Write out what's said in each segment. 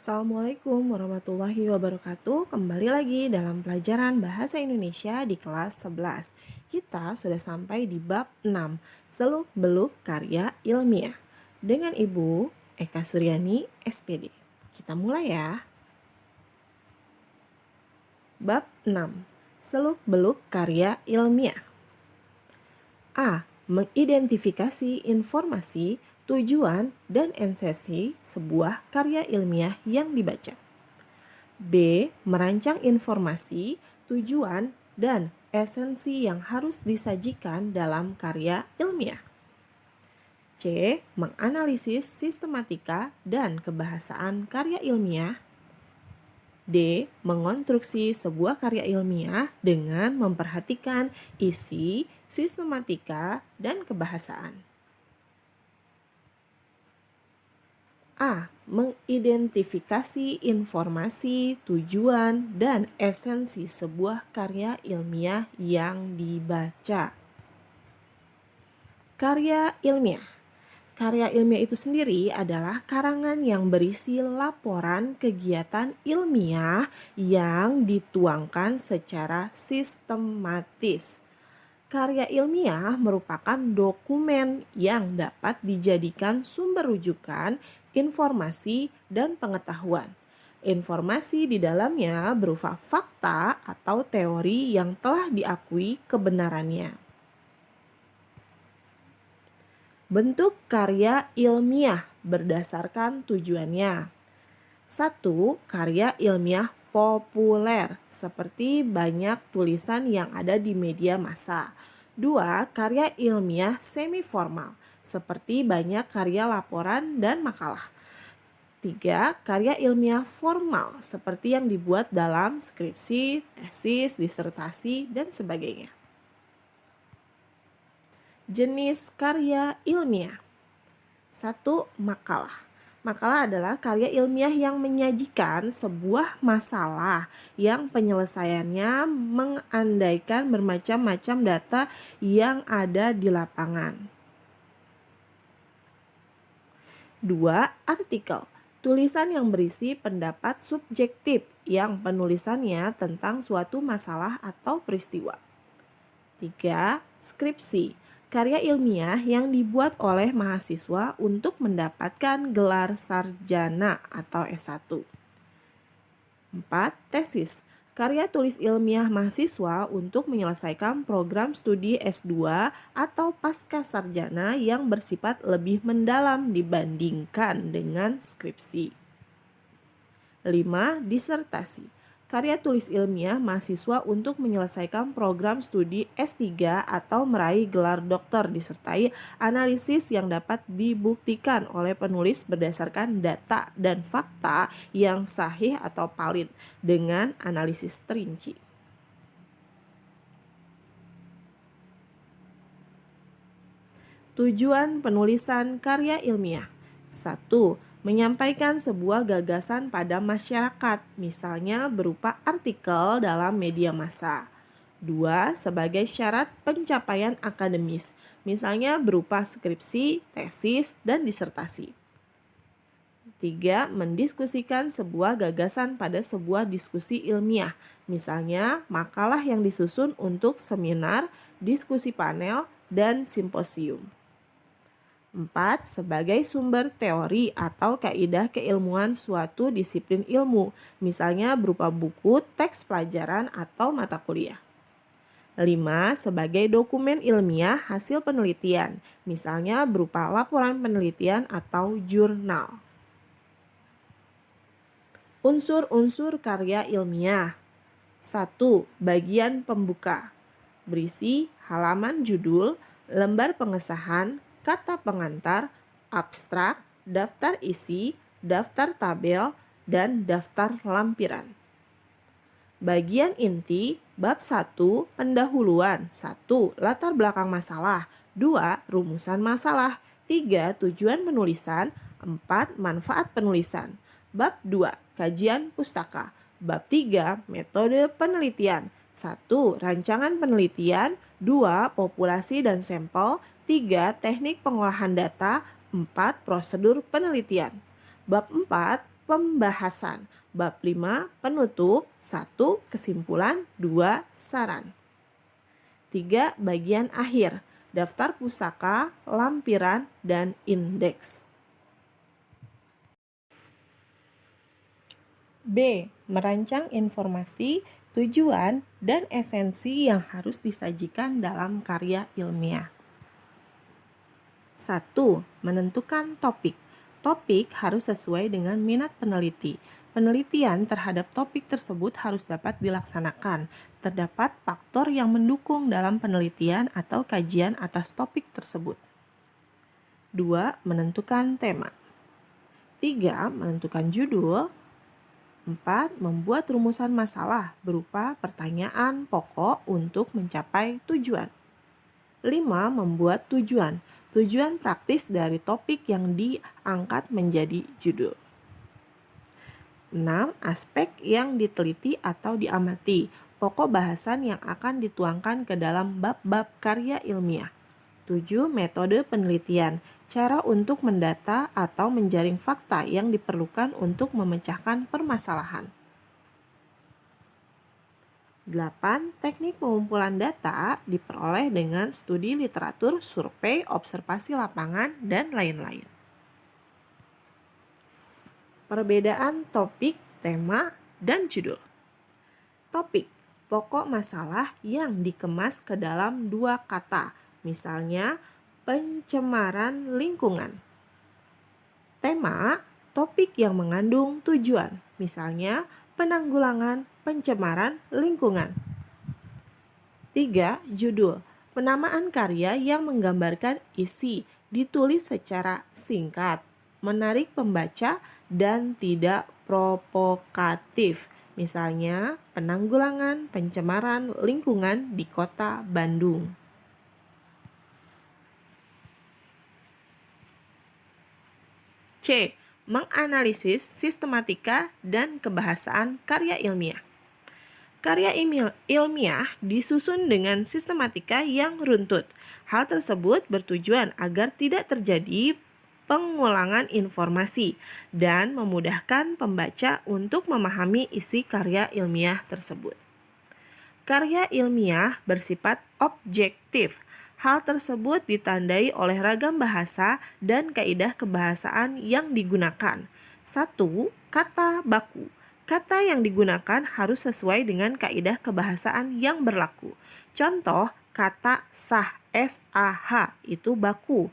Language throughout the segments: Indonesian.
Assalamualaikum warahmatullahi wabarakatuh. Kembali lagi dalam pelajaran Bahasa Indonesia di kelas 11. Kita sudah sampai di bab 6, Seluk-beluk karya ilmiah. Dengan Ibu Eka Suryani, SPD. Kita mulai ya. Bab 6, Seluk-beluk karya ilmiah. A. Mengidentifikasi informasi, tujuan, dan esensi sebuah karya ilmiah yang dibaca. B. Merancang informasi, tujuan, dan esensi yang harus disajikan dalam karya ilmiah. C. Menganalisis sistematika dan kebahasaan karya ilmiah. D. Mengonstruksi sebuah karya ilmiah dengan memperhatikan isi, sistematika, dan kebahasaan. A. Mengidentifikasi informasi, tujuan, dan esensi sebuah karya ilmiah yang dibaca. Karya ilmiah. Karya ilmiah itu sendiri adalah karangan yang berisi laporan kegiatan ilmiah yang dituangkan secara sistematis. Karya ilmiah merupakan dokumen yang dapat dijadikan sumber rujukan, informasi, dan pengetahuan. Informasi di dalamnya berupa fakta atau teori yang telah diakui kebenarannya. Bentuk karya ilmiah berdasarkan tujuannya. 1. Karya ilmiah populer, seperti banyak tulisan yang ada di media massa. 2. Karya ilmiah semi formal, seperti banyak karya laporan dan makalah. 3. Karya ilmiah formal, seperti yang dibuat dalam skripsi, tesis, disertasi, dan sebagainya. Jenis karya ilmiah. 1. Makalah. Makalah adalah karya ilmiah yang menyajikan sebuah masalah yang penyelesaiannya mengandaikan bermacam-macam data yang ada di lapangan. 2. Artikel. Tulisan yang berisi pendapat subjektif yang penulisannya tentang suatu masalah atau peristiwa. 3. Skripsi. Karya ilmiah yang dibuat oleh mahasiswa untuk mendapatkan gelar sarjana atau S1. 4. Tesis. Karya tulis ilmiah mahasiswa untuk menyelesaikan program studi S2 atau pasca sarjana yang bersifat lebih mendalam dibandingkan dengan skripsi. 5. Disertasi. Karya tulis ilmiah mahasiswa untuk menyelesaikan program studi S3 atau meraih gelar doktor disertai analisis yang dapat dibuktikan oleh penulis berdasarkan data dan fakta yang sahih atau valid dengan analisis terinci. Tujuan penulisan karya ilmiah. 1. Menyampaikan sebuah gagasan pada masyarakat, misalnya berupa artikel dalam media massa. 2. Sebagai syarat pencapaian akademis, misalnya berupa skripsi, tesis, dan disertasi. 3. Mendiskusikan sebuah gagasan pada sebuah diskusi ilmiah, misalnya makalah yang disusun untuk seminar, diskusi panel, dan simposium. 4. Sebagai sumber teori atau kaidah keilmuan suatu disiplin ilmu, misalnya berupa buku, teks pelajaran, atau mata kuliah. 5. Sebagai dokumen ilmiah hasil penelitian, misalnya berupa laporan penelitian atau jurnal. Unsur-unsur karya ilmiah. 1. Bagian pembuka. Berisi halaman judul, lembar pengesahan, kata pengantar, abstrak, daftar isi, daftar tabel, dan daftar lampiran. Bagian inti, bab 1, pendahuluan. 1. Latar belakang masalah. 2. Rumusan masalah. 3. Tujuan penulisan. 4. Manfaat penulisan. Bab 2. Kajian pustaka. Bab 3. Metode penelitian. 1. Rancangan penelitian. 2. Populasi dan sampel. 3. Teknik pengolahan data. 4. Prosedur penelitian. Bab 4. pembahasan. Bab 5 penutup, 1 kesimpulan, 2 saran. 3 bagian akhir, daftar pusaka, lampiran, dan indeks. B. Merancang informasi, tujuan, dan esensi yang harus disajikan dalam karya ilmiah. 1. Menentukan topik. Topik harus sesuai dengan minat peneliti. Penelitian terhadap topik tersebut harus dapat dilaksanakan. Terdapat faktor yang mendukung dalam penelitian atau kajian atas topik tersebut. 2. Menentukan tema. 3. Menentukan judul. 4. Membuat rumusan masalah berupa pertanyaan pokok untuk mencapai tujuan. 5. Membuat tujuan. Tujuan praktis dari topik yang diangkat menjadi judul. 6. Aspek yang diteliti atau diamati. Pokok bahasan yang akan dituangkan ke dalam bab-bab karya ilmiah. 7. Metode penelitian. Cara untuk mendata atau menjaring fakta yang diperlukan untuk memecahkan permasalahan. 8. Teknik pengumpulan data diperoleh dengan studi literatur, survei, observasi lapangan, dan lain-lain. Perbedaan topik, tema, dan judul. Topik, pokok masalah yang dikemas ke dalam 2 kata, misalnya pencemaran lingkungan. Tema, topik yang mengandung tujuan, misalnya penanggulangan pencemaran lingkungan. 3. Judul, penamaan karya yang menggambarkan isi, ditulis secara singkat, menarik pembaca, dan tidak provokatif. Misalnya, penanggulangan pencemaran lingkungan di Kota Bandung. C. Menganalisis sistematika dan kebahasaan karya ilmiah. Karya ilmiah disusun dengan sistematika yang runtut. Hal tersebut bertujuan agar tidak terjadi pengulangan informasi dan memudahkan pembaca untuk memahami isi karya ilmiah tersebut. Karya ilmiah bersifat objektif. Hal tersebut ditandai oleh ragam bahasa dan kaidah kebahasaan yang digunakan. 1. Kata baku. Kata yang digunakan harus sesuai dengan kaidah kebahasaan yang berlaku. Contoh, kata sah, S-A-H, itu baku.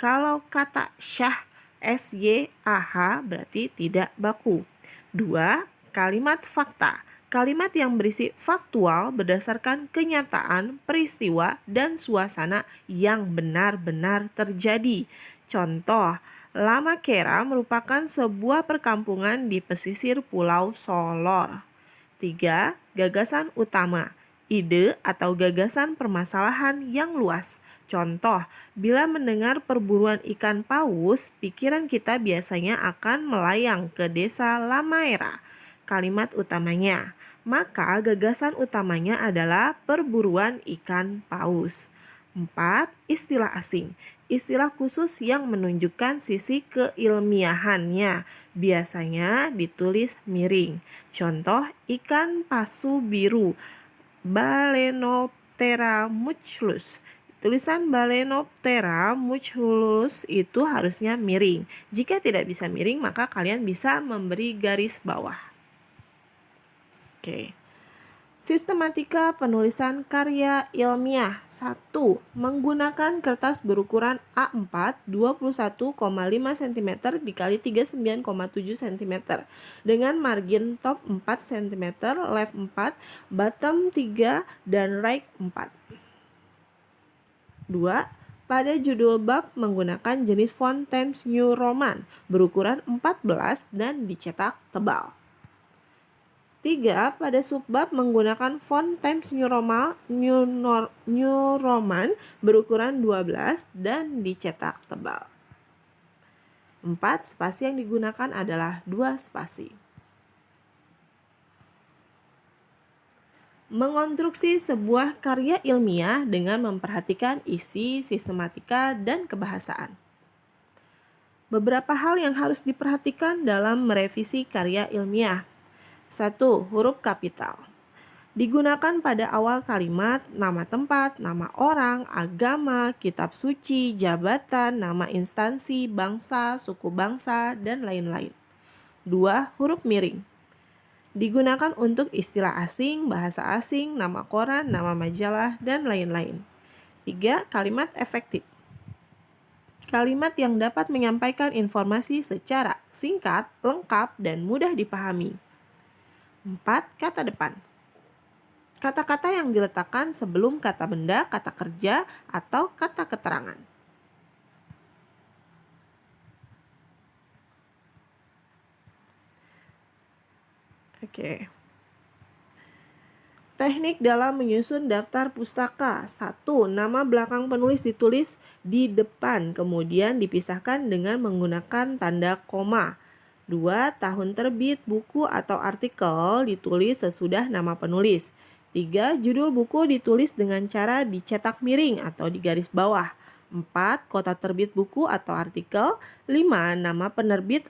Kalau kata syah, S-Y-A-H, berarti tidak baku. 2. Kalimat fakta. Kalimat yang berisi faktual berdasarkan kenyataan, peristiwa, dan suasana yang benar-benar terjadi. Contoh, Lama Kera merupakan sebuah perkampungan di pesisir Pulau Solor. 3. Gagasan utama. Ide atau gagasan permasalahan yang luas. Contoh, bila mendengar perburuan ikan paus, pikiran kita biasanya akan melayang ke desa Lamaera. Kalimat utamanya, maka gagasan utamanya adalah perburuan ikan paus. 4. Istilah asing. Istilah khusus yang menunjukkan sisi keilmiahannya, biasanya ditulis miring. Contoh, ikan pasu biru, Balenoptera muchlus. Tulisan Balenoptera muchlus itu harusnya miring. Jika tidak bisa miring, maka kalian bisa memberi garis bawah. Oke. Sistematika penulisan karya ilmiah. 1. Menggunakan kertas berukuran A4 21,5 cm dikali 39,7 cm dengan margin top 4 cm, left 4, bottom 3, dan right 4. 2. Pada judul bab menggunakan jenis font Times New Roman berukuran 14 dan dicetak tebal. 3. Pada subbab menggunakan font Times New Roman berukuran 12 dan dicetak tebal. 4. Spasi yang digunakan adalah 2 spasi. Mengonstruksi sebuah karya ilmiah dengan memperhatikan isi, sistematika, dan kebahasaan. Beberapa hal yang harus diperhatikan dalam merevisi karya ilmiah. 1. Huruf kapital. Digunakan pada awal kalimat, nama tempat, nama orang, agama, kitab suci, jabatan, nama instansi, bangsa, suku bangsa, dan lain-lain. 2. Huruf miring. Digunakan untuk istilah asing, bahasa asing, nama koran, nama majalah, dan lain-lain. 3. Kalimat efektif. Kalimat yang dapat menyampaikan informasi secara singkat, lengkap, dan mudah dipahami. 4. Kata depan. Kata-kata yang diletakkan sebelum kata benda, kata kerja, atau kata keterangan. Oke. Teknik dalam menyusun daftar pustaka. 1. Nama belakang penulis ditulis di depan, kemudian dipisahkan dengan menggunakan tanda koma. 2. Tahun terbit buku atau artikel ditulis sesudah nama penulis. 3. Judul buku ditulis dengan cara dicetak miring atau di garis bawah. 4. Kota terbit buku atau artikel. 5. Nama penerbit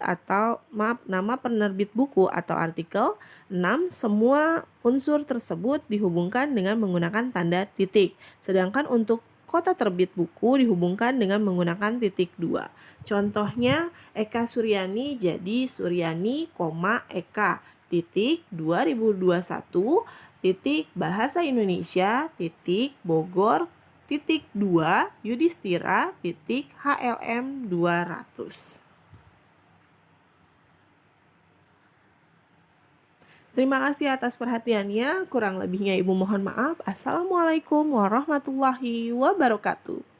buku atau artikel. 6. Semua unsur tersebut dihubungkan dengan menggunakan tanda titik. Sedangkan untuk kota terbit buku dihubungkan dengan menggunakan titik 2. Contohnya Eka Suryani jadi Suryani, Eka, titik 2021, titik Bahasa Indonesia, titik Bogor, titik 2 Yudhistira, titik HLM 200. Terima kasih atas perhatiannya. Kurang lebihnya Ibu mohon maaf. Assalamualaikum warahmatullahi wabarakatuh.